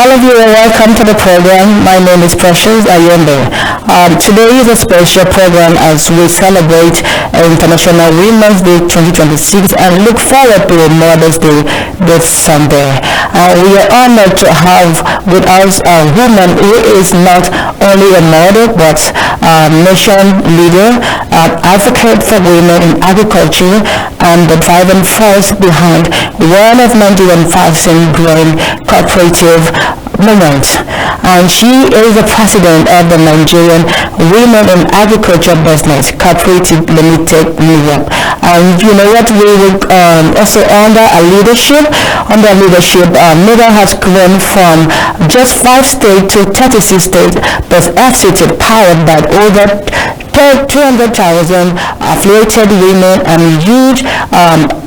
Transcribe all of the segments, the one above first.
All of you are welcome to the program. My name is Precious Anyebe. Today is a special program as we celebrate International Women's Day 2026 and look forward to Mother's Day this Sunday. We are honored to have with us a woman who is not only a mother but a nation leader, an advocate for women in agriculture, and the driving force behind one of Nigerian fastest growing cooperative movement. And she is the president of the Nigerian Women in Agriculture Business Cooperative Limited NiWAB. And you know what, we will also under leadership, NiWAB has grown from just 5 states to 36 states, but actually powered by over 200,000 affiliated women and huge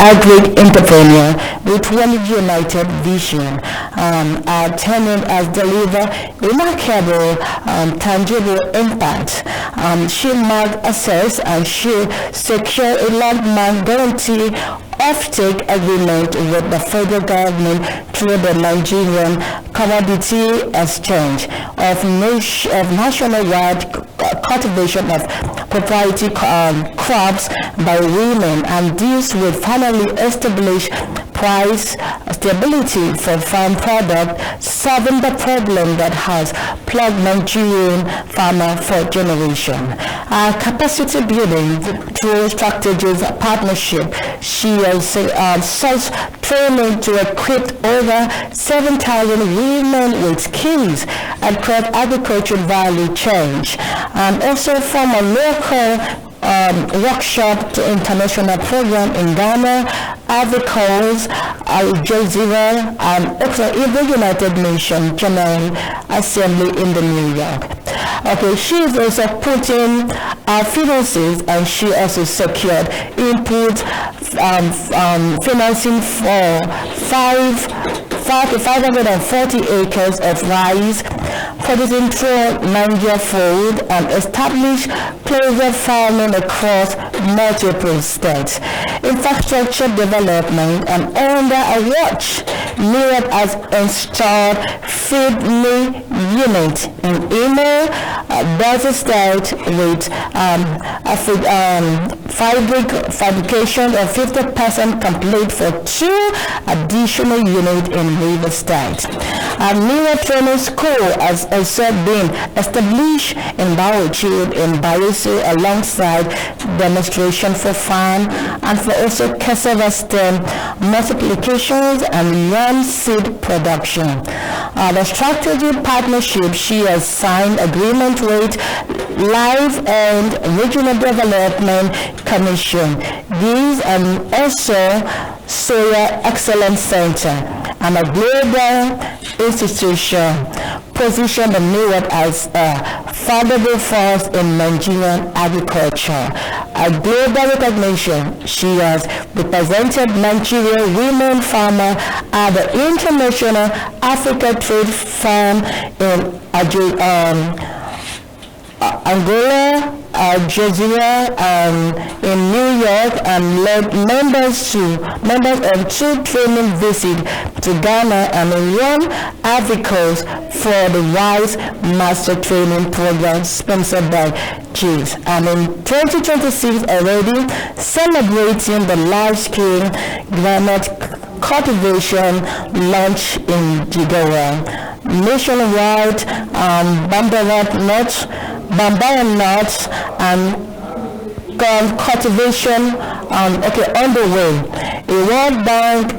agri entrepreneur with one united vision. Our tenure has delivered remarkable tangible impact. She marked access and she secured a landmark guarantee offtake agreement with the federal government through the Nigerian Commodity Exchange of nationwide cultivation of proprietary crops by women, and this will finally establish price stability for farm product, solving the problem that has plagued Nigerian farmer for generations. Capacity building through strategies partnership. She has such training to equip over 7,000 women with skills across agricultural value chain, and also from a local workshop to international program in Ghana, Africa's, Algeria, and also in the United Nations General Assembly in the New York. Okay, she is also putting finances, and she also secured input financing for 540 acres of rice, producing through Nigeria food, and established closer farming across multiple states. Infrastructure development, and under a watch, NiWAB has installed feed me unit in Imo, Delta State with fabrication of 50% complete for 2 additional units in River State. A NiWAB training school has also been established in Bauchi in Bayelsa alongside demonstration for farm and for also cassava stem multiplications and yam seed production. The strategy partnership, she has signed agreement with Live and Regional Development Commission. These and also Soya Excellence Center and a global institution position the NiWAB as a formidable force in Nigerian agriculture. A global recognition, she has represented Nigerian women farmer at the International Africa Trade Farm in Angola, Algeria, in New York, and led members of 2 training visits to Ghana and in 1 Africa for the Rice Master Training Program sponsored by GIS. And in 2026 already celebrating the large-scale granite cultivation launch in Jigawa. Nationwide, bambara nuts and cultivation underway. A World Bank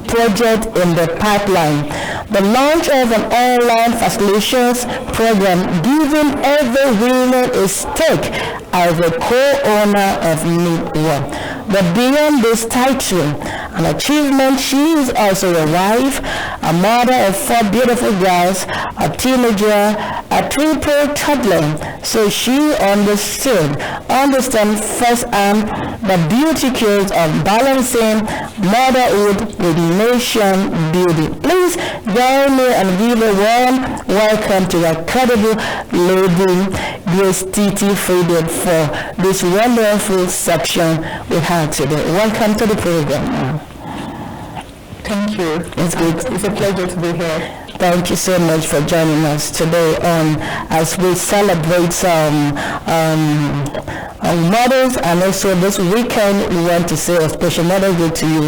project in the pipeline. The launch of an online facilitations program giving every woman a stake as a co-owner of NiWAB. But beyond this title and achievement, she is also a wife, a mother of 4 beautiful girls, a teenager, a triple toddler. So she understands firsthand the beauty cures of balancing motherhood with nation building. Please join me and give a warm welcome to our incredible Lady Gracetiti Fredson for this wonderful section we have today. Welcome to the program. Thank you. It's good. It's a pleasure to be here. Thank you so much for joining us today on as we celebrate mothers, and also this weekend we want to say a special Mother's Day to you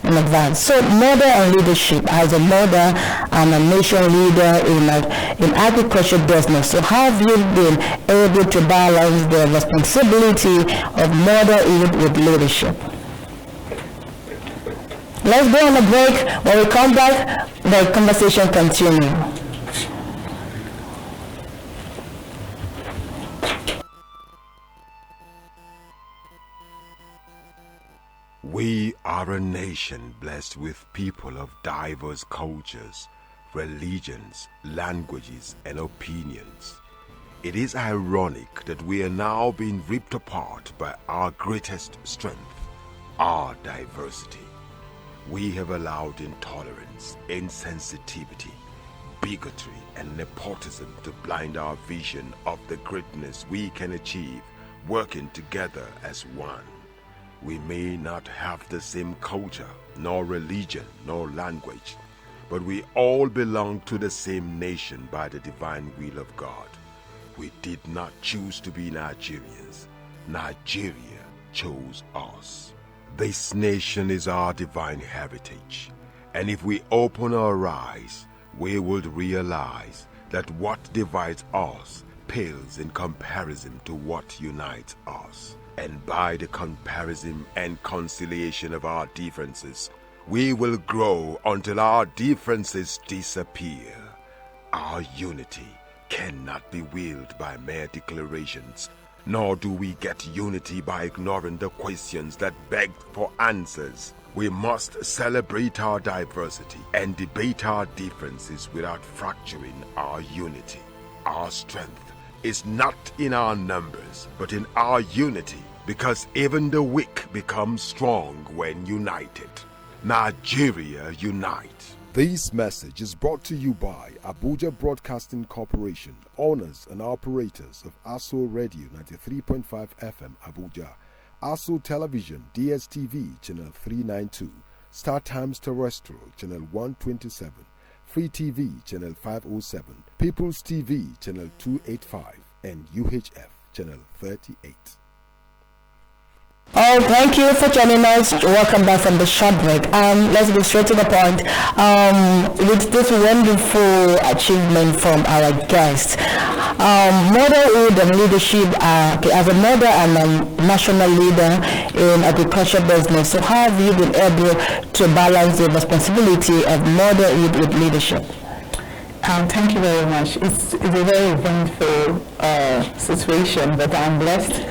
in advance. So mother and leadership, as a mother and a nation leader in agriculture business. So how have you been able to balance the responsibility of motherhood with leadership? Let's go on a break. When we come back, the conversation continues. We are a nation blessed with people of diverse cultures, religions, languages, and opinions. It is ironic that we are now being ripped apart by our greatest strength, our diversity. We have allowed intolerance, insensitivity, bigotry, and nepotism to blind our vision of the greatness we can achieve working together as one. We may not have the same culture, nor religion, nor language, but we all belong to the same nation by the divine will of God. We did not choose to be Nigerians. Nigeria chose us. This nation is our divine heritage, and if we open our eyes, we would realize that what divides us pales in comparison to what unites us. And by the comparison and conciliation of our differences, we will grow until our differences disappear. Our unity cannot be wielded by mere declarations, nor do we get unity by ignoring the questions that beg for answers. We must celebrate our diversity and debate our differences without fracturing our unity. Our strength is not in our numbers, but in our unity, because even the weak become strong when united. Nigeria unite. This message is brought to you by Abuja Broadcasting Corporation, owners and operators of Aso Radio 93.5 FM Abuja, Aso Television DSTV Channel 392, Star Times Terrestrial Channel 127, Free TV Channel 507, People's TV Channel 285, and UHF Channel 38. Oh, thank you for joining us. Welcome back from the short break. Let's go straight to the point. With this wonderful achievement from our guest, motherhood and leadership. As a mother and a national leader in agriculture business, so how have you been able to balance the responsibility of motherhood with leadership? Thank you very much. It's a very eventful situation, but I'm blessed.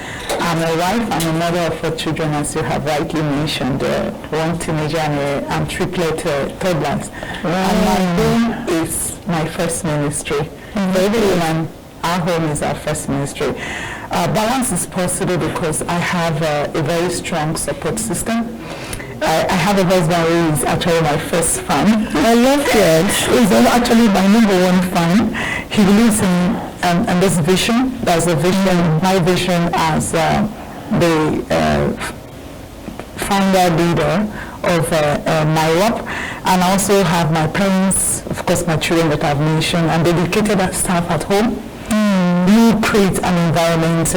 I'm a wife, I'm a mother of 4 children, as you have rightly mentioned, 1 teenager and triplet toddlers. And my home is my first ministry. For everyone, our home is our first ministry. Balance is possible because I have a very strong support system. I have a husband who is actually my first fan. I love it. He's actually my #1 fan. He believes in this vision. There's a vision, my vision as the founder leader of NiWAB, and I also have my parents, of course my children that I've mentioned, and dedicated staff at home. We create an environment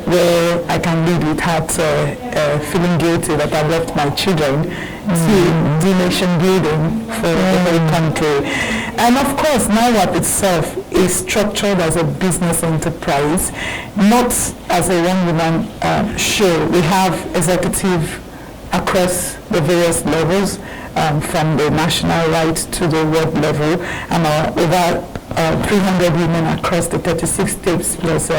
where I can lead without feeling guilty that I've left my children to the nation building for the whole country. And of course, NiWAB itself is structured as a business enterprise, not as a one-woman show. We have executive across the various levels, from the national right to the world level, and over 300 women across the 36 states plus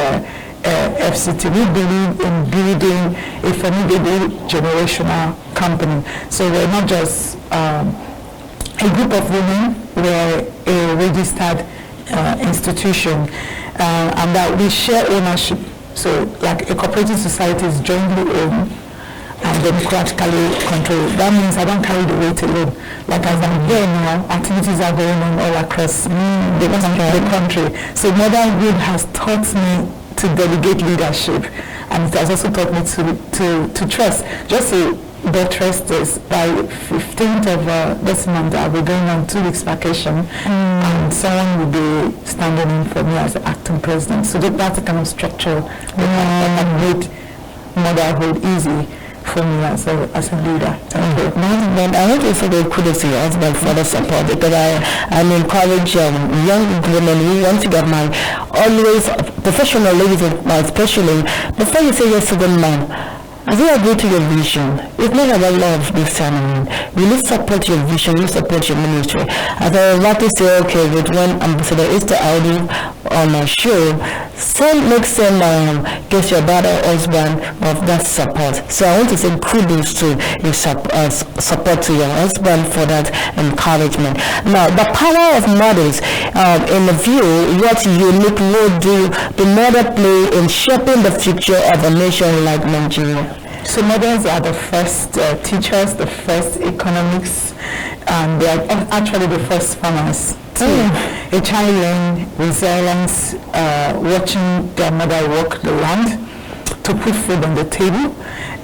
FCT. We believe in building a formidable generational company. So we're not just a group of women, we're a registered institution, and that we share ownership. So like a cooperative society is jointly owned and democratically controlled. That means I don't carry the weight alone. Like as I'm here now, activities are going on all across the country. So motherhood has taught me to delegate leadership, and it has also taught me to trust. Just to buttress this, by 15th of this month I'll be going on 2 weeks vacation, and and someone will be standing in for me as the acting president. So that's the kind of structure that made motherhood easy for me as a leader. And I want to say that kudos to your husband for the support, because I encourage young women who want to get married, always professional ladies, especially, before you say yes to the man, as you agree to your vision, it's not about love this time. You need to support your vision, you support your ministry. As I was about to say, okay, with when Ambassador Easter Audi on my show, make some get your brother husband of that support. So I want to say kudos to your support to your husband for that encouragement. Now, the power of mothers, in the view, what unique role do the mother play in shaping the future of a nation like Nigeria? So mothers are the first teachers, the first economics, and they are actually the first farmers. A child learns resilience, watching their mother work the land to put food on the table.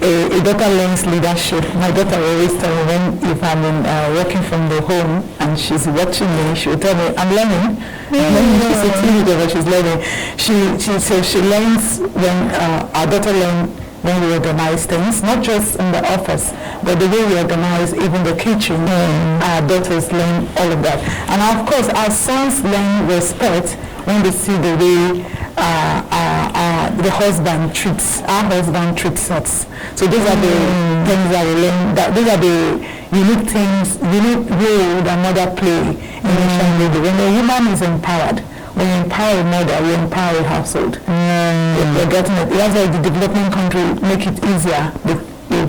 A daughter learns leadership. My daughter always tell me if I'm working from the home and she's watching me, she'll tell me, I'm learning. She's a teenager, but she's learning. She learns when our daughter learns when we organize things, not just in the office, but the way we organize even the kitchen. Our daughters learn all of that. And of course, our sons learn respect when they see the way the husband treats us. So these are the things that we learn, these are the unique role that mother play in the family. When a woman is empowered, when you empower a mother, you empower a household. You're getting it. That's why the developing country make it easier. They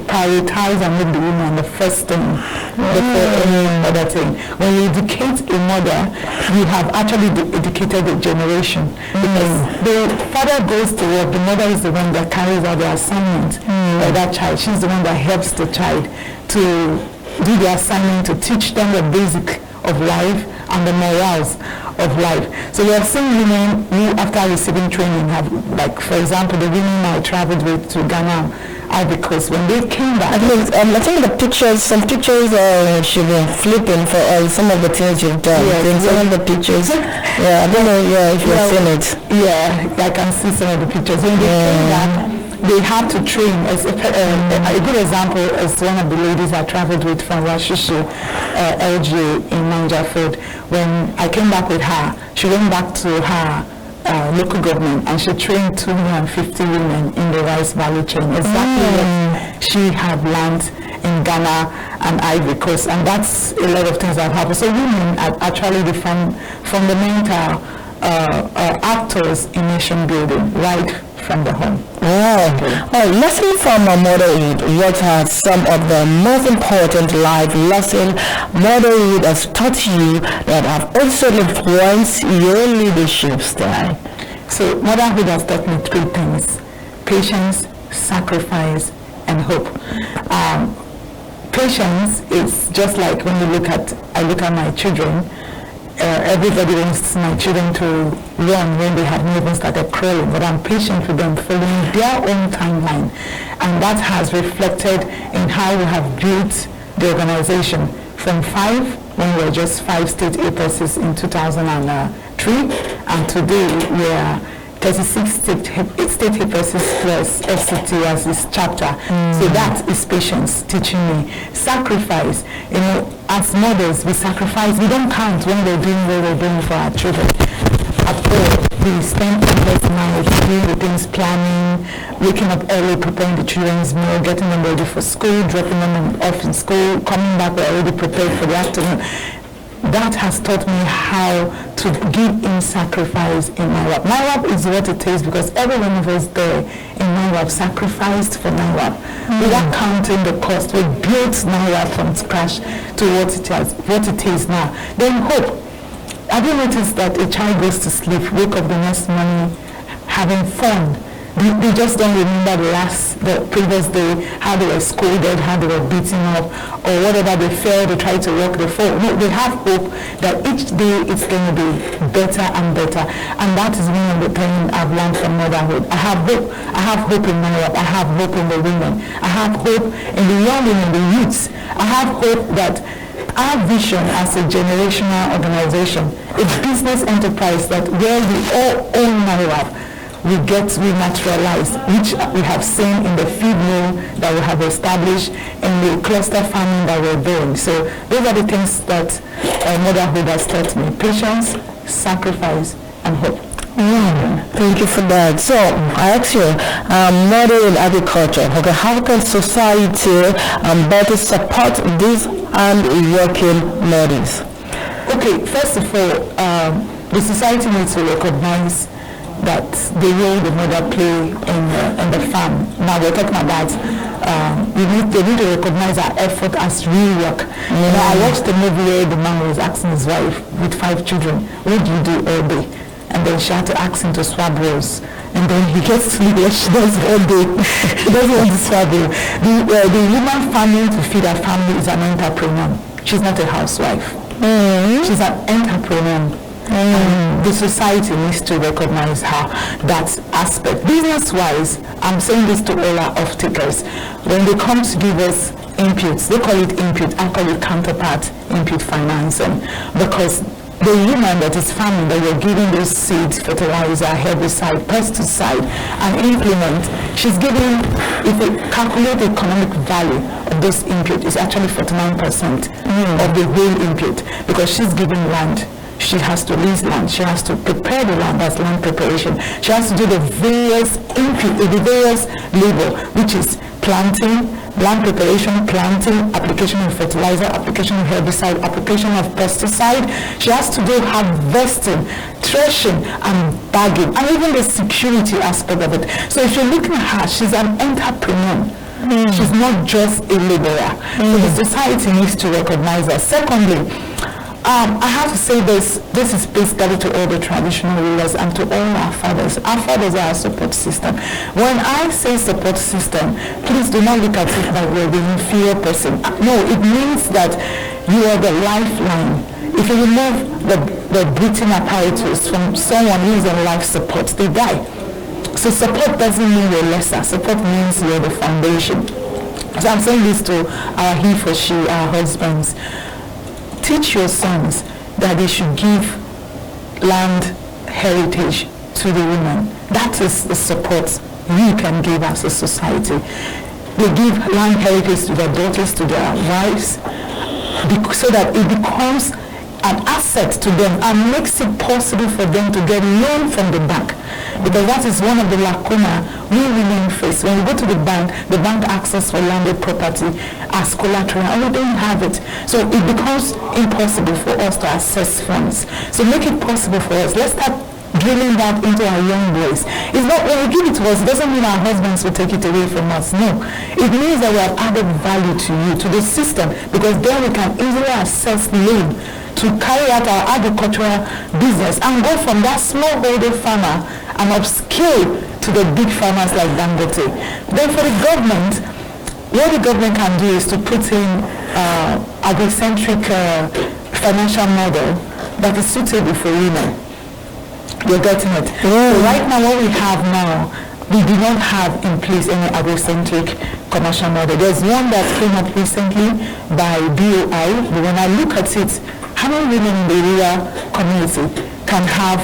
prioritize and make the woman the first thing before any other thing. When you educate a mother, you have actually educated a generation. Because the father goes to work, the mother is the one that carries out the assignment for that child. She's the one that helps the child to do the assignment, to teach them the basic of life and the morals of life. So we have seen women who, after receiving training, have, like for example, the women I traveled with to Ghana, because when they came back, I think the pictures, some pictures she was flipping for some of the things you've done. Some of the pictures, I don't know if you've seen it. Yeah, I can see some of the pictures. When they came back, they had to train. A good example is one of the ladies I traveled with from Washishi, LG in Niger. When I came back with her, she went back to her local government and she trained 250 women in the rice value chain. Exactly what she had learned in Ghana and Ivory Coast, and that's a lot of things that happen. So women are actually the fundamental actors in nation building right from the home. Lesson from motherhood. What are some of the most important life lessons motherhood has taught you that have also influenced your leadership style? So motherhood has taught me three things: patience, sacrifice, and hope. Patience is just like when I look at my children. Everybody wants my children to run when they have not even started crawling, but I'm patient with them, following their own timeline, and that has reflected in how we have built the organization from 5, when we were just 5 state APSs in 2003, and today we are 36 state APSs plus FCT as this chapter. So that is patience teaching me. Sacrifice, as mothers, we sacrifice. We don't count when we're doing what we're doing for our children. We spend endless nights doing the things, planning, waking up early, preparing the children's meal, getting them ready for school, dropping them off in school, coming back, we're already prepared for the afternoon. That has taught me how to give in sacrifice in NiWAB. NiWAB is what it is because every one of us there in NiWAB sacrificed for NiWAB. Without counting the cost, we built NiWAB from scratch to what it is now. Then hope. Have you noticed that a child goes to sleep, wake up the next morning having fun? They just don't remember the previous day, how they were scolded, how they were beaten up, or whatever they failed, they tried to walk the fall. No, they have hope that each day it's going to be better and better. And that is one of the things I've learned from motherhood. I have hope. I have hope in NiWAB. I have hope in the women. I have hope in the young women, the youths. I have hope that Our vision as a generational organization, a business enterprise that where we all own NiWAB, we get rematerialized, which we have seen in the feed mill that we have established and the cluster farming that we're doing. So those are the things that motherhood has taught me: patience, sacrifice, and hope. Thank you for that. So I ask you, mother in agriculture, okay, how can society better support these hard-working mothers? Okay, first of all, the society needs to recognize that the role the mother play in the farm. Now we're talking about they need to recognize our effort as real work. You know, I watched the movie where the man was asking his wife with 5 children, what do you do all day? And then she had to ask him to swab rows. And then he gets sleepless. She does all day. He doesn't want to swab row. The woman farming to feed her family is an entrepreneur. She's not a housewife. She's an entrepreneur. The society needs to recognize her, that aspect. Business-wise, I'm saying this to all our off-takers. When they come to give us inputs, they call it input, I call it counterpart input financing, because the woman that is farming, that you're giving those seeds, fertilizer, herbicide, pesticide, and implement, she's giving, if we calculate the economic value of this input, it's actually 49% of the whole input, because she's giving land. She has to lease land. She has to prepare the land as land preparation. She has to do the various input, the various labor, which is planting, land preparation, planting, application of fertilizer, application of herbicide, application of pesticide. She has to do harvesting, threshing, and bagging, and even the security aspect of it. So if you're looking at her, she's an entrepreneur. She's not just a laborer. So the society needs to recognize her. Secondly, I have to say this is basically to all the traditional rulers and to all our fathers. Our fathers are our support system. When I say support system, please do not look at it like we're the inferior person. No, it means that you are the lifeline. If you remove the breathing apparatus from someone who is on life support, they die. So support doesn't mean you're lesser. Support means you're the foundation. So I'm saying this to our he for she, our husbands. Teach your sons that they should give land heritage to the women. That is the support we can give as a society. They give land heritage to their daughters, to their wives, so that it becomes an asset to them and makes it possible for them to get loan from the bank. Because that is one of the lacuna we women face. When we go to the bank asks us for landed property as collateral, and we don't have it. So it becomes impossible for us to access funds. So make it possible for us. Let's start drilling that into our young boys. It's not, when we give it to us, it doesn't mean our husbands will take it away from us. No. It means that we have added value to you, to the system, because then we can easily access loan to carry out our agricultural business and go from that smallholder farmer and upscale to the big farmers like Dangote. Then for the government, what the government can do is to put in agricentric financial model that is suitable for women. You're getting it. So right now, what we have now, we do not have in place any agricentric commercial model. There's one that came up recently by BOI, but when I look at it, how many women in the rural community can have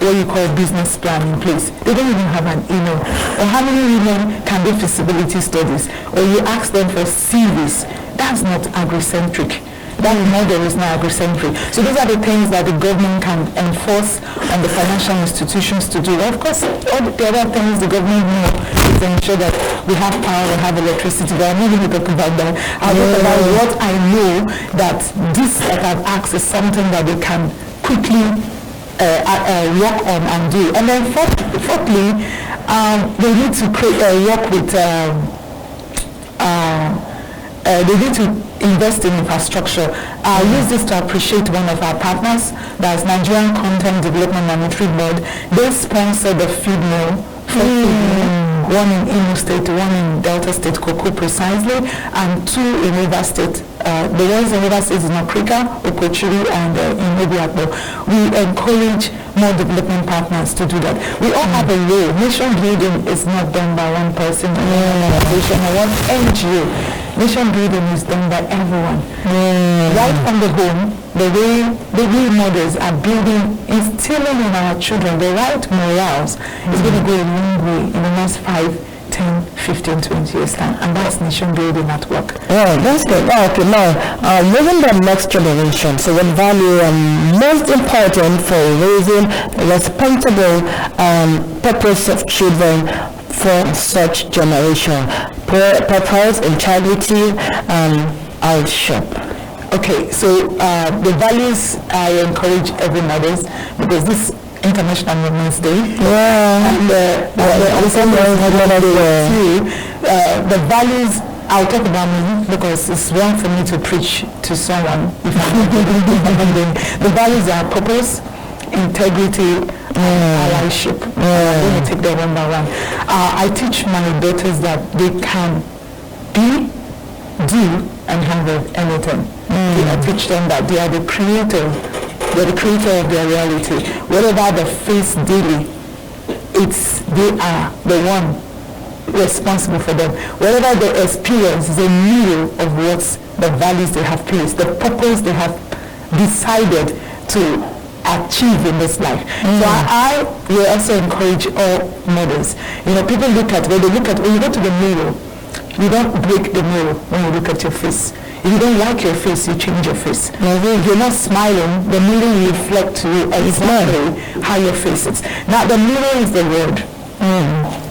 what you call business plan in place? They don't even have an email. Or how many women can do feasibility studies? Or you ask them for CVs. That's not agricentric. That model is not agricentric. So those are the things that the government can enforce on the financial institutions to do. Of course, all the other things the government knows is to ensure that we have power, we have electricity, but I'm not going to talk about that. I'll talk about what I know that this that I've asked is something that they can quickly work on and do. And then fourthly, they need to work with they need to invest in infrastructure. I'll use this to appreciate one of our partners, that's Nigerian Content Development Monetary Board. They sponsor the feed mill, one in Imo State, one in Delta State, Cocoa precisely, and 2 in River State. The ones in River State is in Okrika, Okochiri, and Anyebe. We encourage more development partners to do that. We all have a role. Nation building is not done by one person, or one organization, or one NGO. nation building is done by everyone. Right from the home, the way mothers are building, instilling in our children the right morals is going to go a long way in the next 5, 10, 15, 20 years time, and that's nation building at work. Yeah, that's good. Okay, now, moving the next generation, so what value most important for raising responsible purpose of children for such generation? Purpose, integrity, ownership. Okay, so the values I encourage every mother, because this International Women's Day. And the values, I'll talk about me because it's wrong for me to preach to someone. The values are purpose, integrity, allyship. I'm going to take that one by one. I teach my daughters that they can be, do, and handle anything. I teach them that they are the creator. They're the creator of their reality. Whatever they face daily, they are the one responsible for them. Whatever they experience is a mirror of what's the values they have placed, the purpose they have decided to achieve in this life. So I will also encourage all mothers. People look at, when you go to the mirror, you don't break the mirror when you look at your face. If you don't like your face, you change your face. If you're not smiling, the mirror will reflect to you exactly how your face is. Now, the mirror is the word.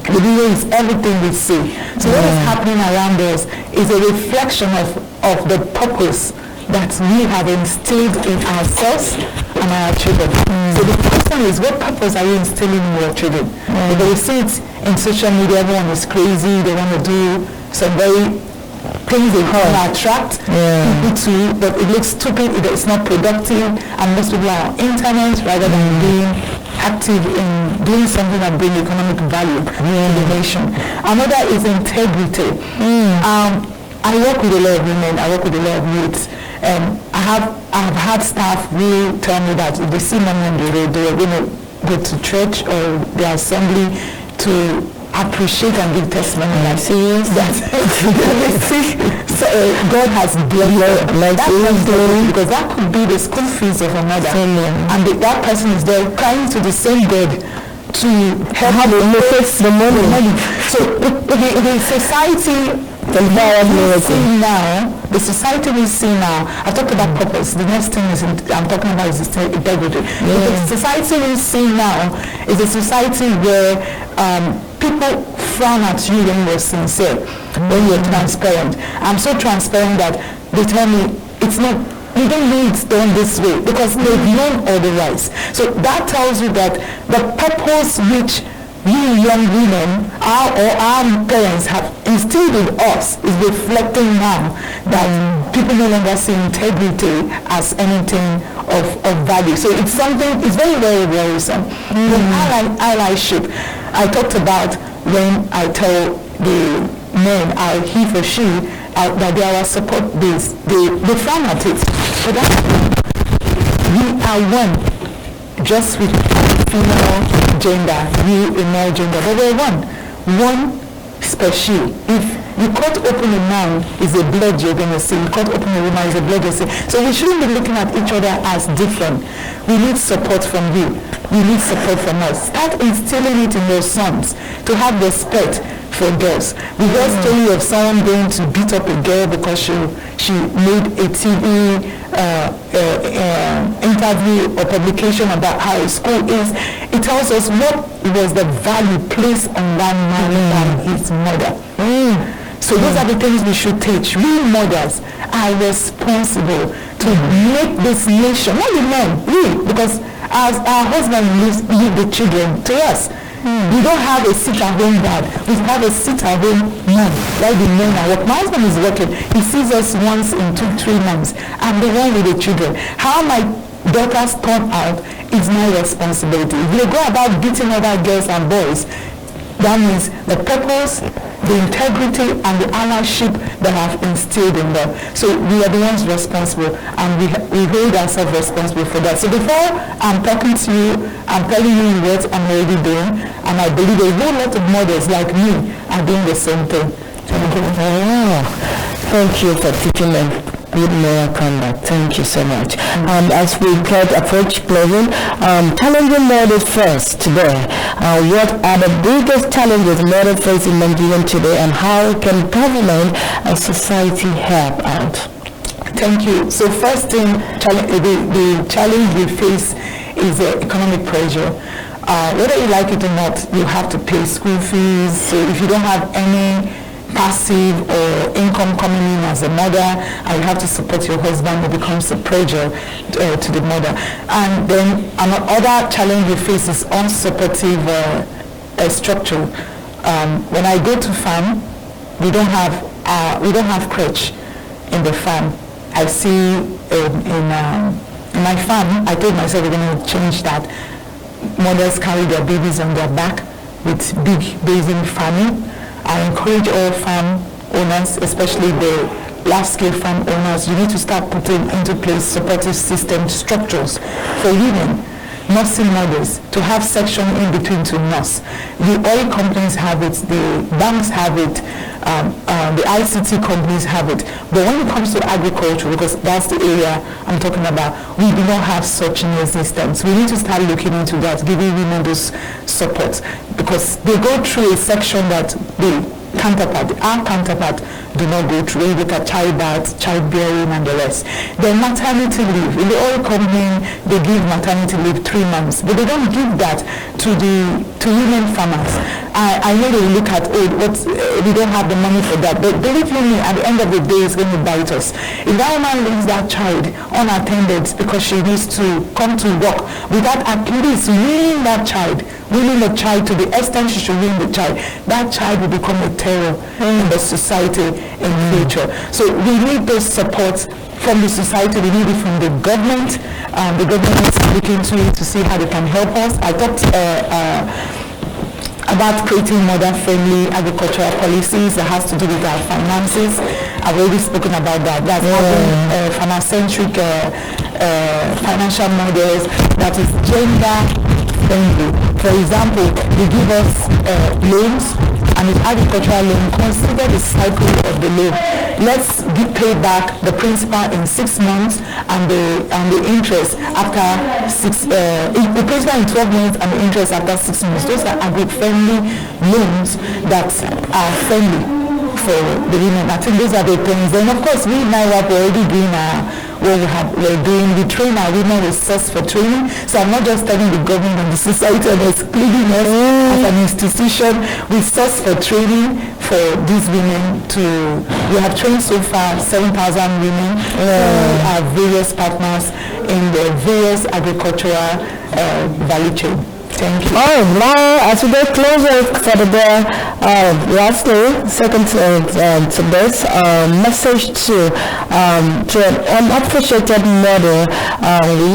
The mirror is everything we see. So what is happening around us is a reflection of the purpose that we have instilled in ourselves and our children. So the question is, what purpose are you instilling in your children? Because we see it in social media, everyone is crazy, they want to do some very things they can attract people to, but it looks stupid, it's not productive, and most people are on internet rather than being active in doing something that brings economic value to the nation. Another is integrity. I work with a lot of women, I work with a lot of youths, and I have had staff who tell me that if they see money on the road, they are going to go to church or the assembly to appreciate and give testimony like serious that God has blessed because that could be the school fees of another, and that person is there crying to the same God to help the money. So the society the society we see now, I talked about purpose, the next thing I'm talking about is integrity. The society we see now is a society where people frown at you when you're sincere, when you're transparent. I'm so transparent that they tell me it's not, you don't know it's done this way because they've known otherwise. So that tells you that the purpose which you young women, our parents have instilled in us is reflecting now that people no longer see integrity as anything of value. So it's something, it's very, very worrisome. Allyship, I talked about when I tell the men, he for she, that they are our support base. They frown at it. But we are one, just with female gender, you a male gender, but we're one special. If you cut open a man, is a blood you're going to see. You cut open a woman, is a blood you're going to see. So we shouldn't be looking at each other as different. We need support from you. We need support from us. Start instilling it in your sons to have respect for girls. We heard a story of someone going to beat up a girl because she made a TV interview or publication about how a school is. It tells us what was the value placed on that man by his mother. So those are the things we should teach. We mothers are responsible to make this nation, not the men, we, because as our husband leave the children to us. We don't have a sit-at-home dad. We have a sit-at-home mom. Like the men are working. My husband is working. He sees us once in 2-3 months. I'm the one with the children. How my daughters turn out is my responsibility. If they go about beating other girls and boys, that means the purpose, the integrity, and the allyship that I've instilled in them. So we are the ones responsible, and we hold ourselves responsible for that. So before I'm talking to you, I'm telling you what I'm already doing, and I believe a whole lot of mothers like me are doing the same thing. Thank you for teaching them good moral conduct. Thank you so much. As we approach closing, challenging mothers first today. What are the biggest challenges mothers face in Nigeria today, and how can government and society help out? Thank you. So first thing, the challenge we face is economic pressure. Whether you like it or not, you have to pay school fees. So if you don't have any passive or income coming in as a mother, and you have to support your husband, it becomes a pressure to the mother. And then another challenge we face is unsupportive structure. When I go to farm, we don't have crèche in the farm. I see in my farm, I told myself we're going to change that. Mothers carry their babies on their back with big basin farming. I encourage all farm owners, especially the large-scale farm owners, you need to start putting into place supportive system structures for women, nursing mothers, to have section in between to nurse. The oil companies have it, the banks have it, the ICT companies have it. But when it comes to agriculture, because that's the area I'm talking about, we do not have such in existence. We need to start looking into that, giving women those supports, because they go through a section that our counterpart do not go through. You look at childbirth, childbearing, and the rest. Then maternity leave. In the oil company, they give maternity leave 3 months, but they don't give that to women farmers. I know they look at, we don't have the money for that, but believe me, at the end of the day, it's going to bite us. If that woman leaves that child unattended because she needs to come to work without at least weaning the child to the extent she should wean the child, that child will become a terror in the society in future. So we need those supports from the society, we need it from the government. The government needs to look into it to see how they can help us. I talked about creating mother-friendly agricultural policies that has to do with our finances. I've already spoken about that. That's having farmer-centric financial models that is gender-friendly. For example, they give us loans, and with agricultural loan, consider the cycle of the loan. Let's pay back the principal in 6 months and the interest after the principal in 12 months and the interest after 6 months. Those are agri-friendly loans that are friendly for the women. I think those are the things. Then of course we NiWAB already doing we train our women with source for training. So I'm not just telling the government and the society and excluding us as an institution. We source for training for these women we have trained so far 7,000 women who are various partners in the various agricultural value chain. Thank you. Now, as we get closer for the day, lastly, second to this, message to an unappreciated mother.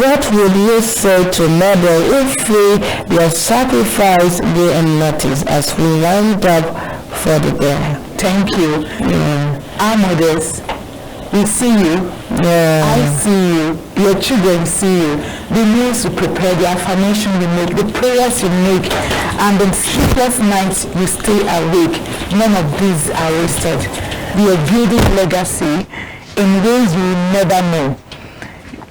What would you say to mother if their sacrifice go unnoticed as we wind up for the day? Thank you. Our mothers, we see you. I see you. Your children see you. The meals you prepare, the affirmation you make, the prayers you make, and the sleepless nights you stay awake. None of these are wasted. We are building legacy in ways you will never know.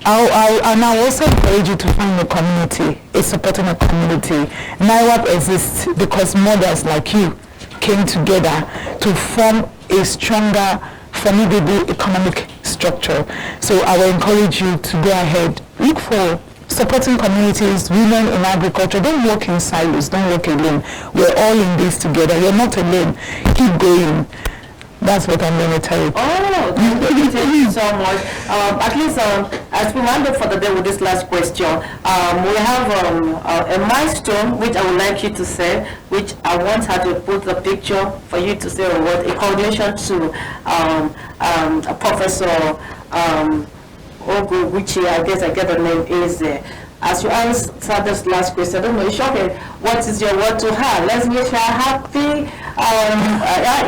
And I also encourage you to find a community, a supporting a community. NiWAB exists because mothers like you came together to form a stronger, formidable economic structure. So I will encourage you to go ahead, look for supporting communities, women in agriculture. Don't work in silos, don't work alone. We're all in this together. You're not alone. Keep going. That's what I'm going to tell you. Oh, thank you so much. At least as we wind up for the day with this last question, we have a milestone which I would like you to say, which I want her to put the picture for you to say what a coordination to Professor Ogu, which I guess I get the name is there. As you answer this last question, I don't know, Shoke, what is your word to her? Let's wish her happy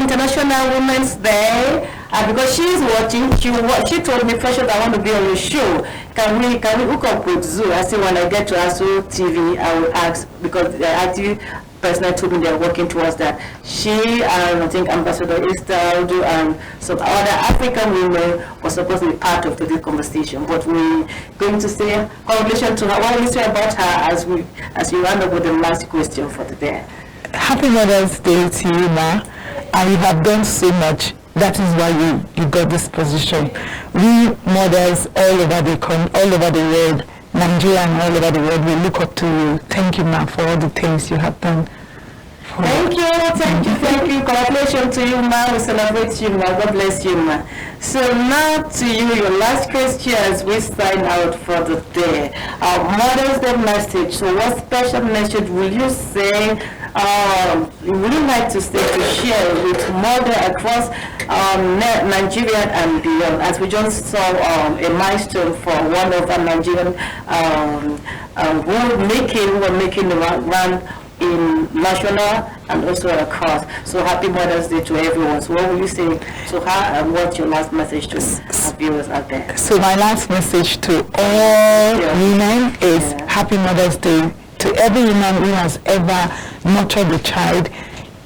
International Women's Day. Because she's watching, she told me, Precious, I want to be on your show. Can we hook up with Zoo? I said when I get to Aso TV, I will ask, because personally told me they're working towards that. She and I think Ambassador Esteldo and some other African women were supposed to be part of today's conversation, but we're going to say congratulations to her. What will you say about her as you round up with the last question for today? Happy Mother's Day to you, Ma. And you have done so much. That is why you got this position. We mothers all over the world, Nigeria and all over the world, we look up to you. Thank you, Ma, for all the things you have done. Thank you. Congratulations to you, Ma. We celebrate you, Ma. God bless you, Ma. So now to you, your last question as we sign out for the day. Our Mother's Day message. So what special message will you say, would you like to say, to share with mother across Nigeria and beyond? As we just saw a milestone for one of our Nigerian who were making the run in national and also across. So happy Mother's Day to everyone. So what will you say to her, and what's your last message to our viewers out there? So my last message to all women is happy Mother's Day to every woman who has ever nurtured a child,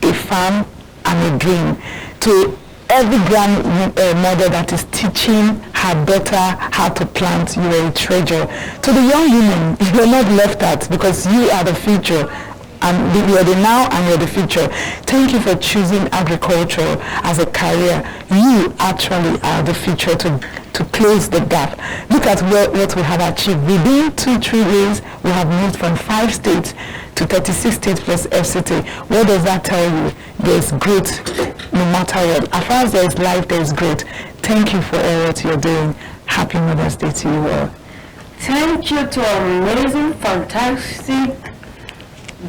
a farm and a dream. To every grandmother that is teaching her daughter how to plant, you are a treasure. To the young women, you are not left out, because you are the future. And you are the now and you're the future. Thank you for choosing agriculture as a career. You actually are the future to close the gap. Look at what we have achieved. Within 2-3 years, we have moved from 5 states to 36 states plus FCT. What does that tell you? There's growth no matter what. As far as there is life, there is growth. Thank you for all what you're doing. Happy Mother's Day to you all. Thank you to amazing, fantastic,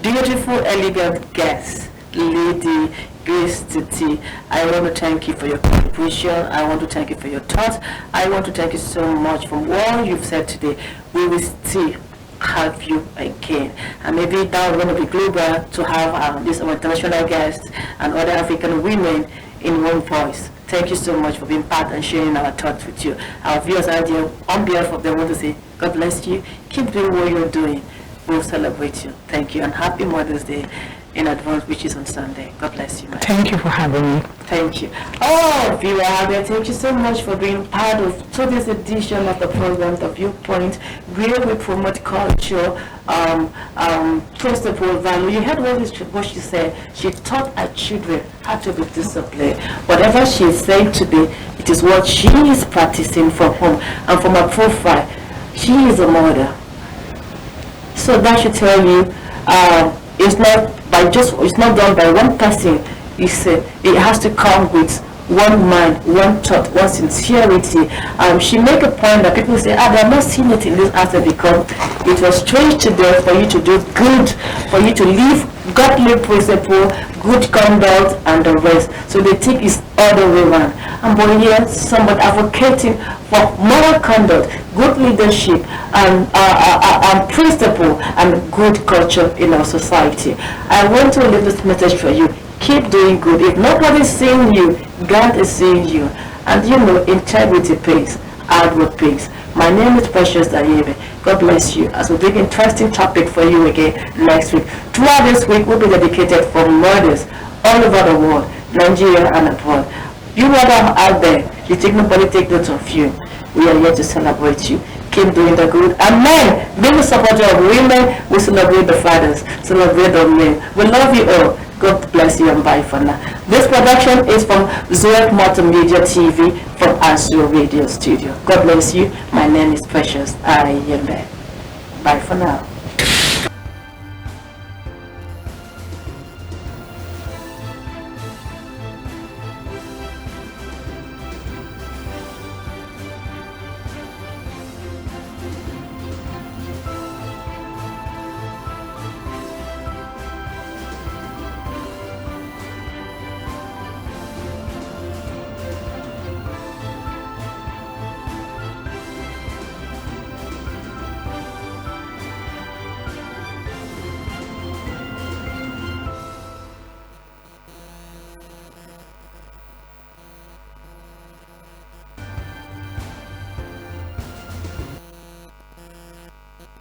beautiful, elegant guest, Lady Gracetiti. I want to thank you for your contribution. I want to thank you for your thoughts. I want to thank you so much for all you've said today. We will still have you again, and maybe that we're going to be global to have these international guests and other African women in one voice. Thank you so much for being part and sharing our thoughts with you. Our viewers out there, on behalf of them, want to say God bless you. Keep doing what you're doing. We'll celebrate you. Thank you, and happy Mother's Day in advance, which is on Sunday. God bless you, man. Thank you for having me. Thank you. Oh, viewer out there, thank you so much for being part of today's edition of the program, The Viewpoint, where we promote culture, principle, value. You heard what she said. She taught her children how to be disciplined. Whatever she is saying today, it is what she is practicing from home. And from her profile, she is a mother. So that should tell you, it's not done by one person. It has to come with one mind, one thought, one sincerity. She make a point that people say, they have not seen it in this answer, because it was strange to them for you to do good, for you to live godly principle, good conduct, and the rest. So they think it's all the way around. And but here, somebody advocating for moral conduct, good leadership, and principle, and good culture in our society. I want to leave this message for you. Keep doing good. If nobody's seeing you, God is seeing you. And you know, integrity pays, hard work pays. My name is Precious Anyebe. God bless you. As we bring interesting topic for you again next week. Throughout this week will be dedicated for mothers all over the world, Nigeria and abroad. You mother out there, you think nobody take note of you. We are here to celebrate you. Keep doing the good. And men, being a supporter of women, we celebrate the fathers, celebrate the men. We love you all. God bless you, and bye for now. This production is from Zoe Multimedia TV from Aso Radio Studio. God bless you. My name is Precious Anyebe. Bye for now.